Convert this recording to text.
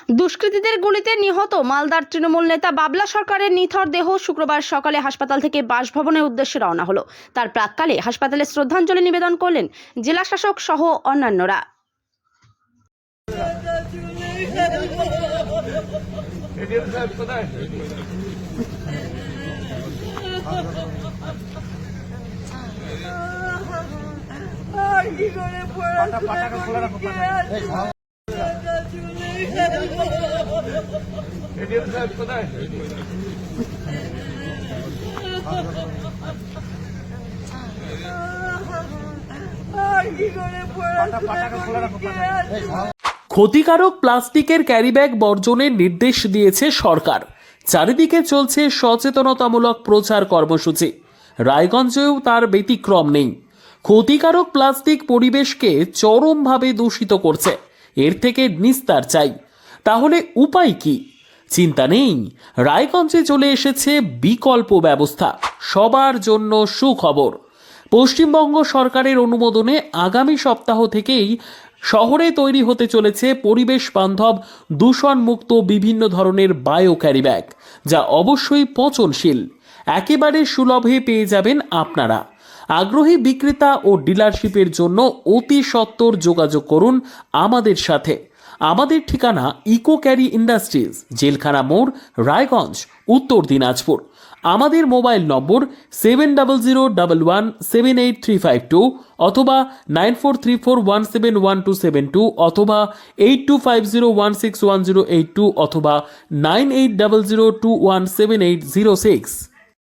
দুষ্কৃতীদের গুলিতে নিহত মালদার তৃণমূল নেতা বাবলা সরকারের নিথর দেহ শুক্রবার সকালে হাসপাতাল থেকে বাসভবনের উদ্দেশ্যে রওনা হলো। তার প্রাক্কালে হাসপাতালে শ্রদ্ধাঞ্জলি নিবেদন করলেন জেলা শাসক সহ অন্যান্যরা। ক্ষতিকারক প্লাস্টিকের ক্যারিব্যাগ বর্জনের নির্দেশ দিয়েছে সরকার। চারিদিকে চলছে সচেতনতামূলক প্রচার কর্মসূচি। রায়গঞ্জেও তার ব্যতিক্রম নেই। ক্ষতিকারক প্লাস্টিক পরিবেশকে চরমভাবে দূষিত করছে। এর থেকে নিস্তার চাই। তাহলে উপায় কি? চিন্তা নেই, রায়গঞ্জে চলে এসেছে বিকল্প ব্যবস্থা। সবার জন্য সুখবর। পশ্চিমবঙ্গ সরকারের অনুমোদনে আগামী সপ্তাহ থেকেই শহরে তৈরি হতে চলেছে পরিবেশ বান্ধব দূষণমুক্ত বিভিন্ন ধরনের বায়ো ক্যারিব্যাগ, যা অবশ্যই পচনশীল। একেবারে সুলভে পেয়ে যাবেন আপনারা। আগ্রহী বিক্রেতা ও ডিলারশিপের জন্য অতি সত্বর যোগাযোগ করুন আমাদের সাথে। আমাদের ঠিকানা ইকো ক্যারি ইন্ডাস্ট্রিজ, জেলখানা মোড়, রায়গঞ্জ, উত্তর দিনাজপুর। আমাদের মোবাইল নম্বর 7001178352 অথবা 9434171272 অথবা 8250161082 অথবা 9800217806।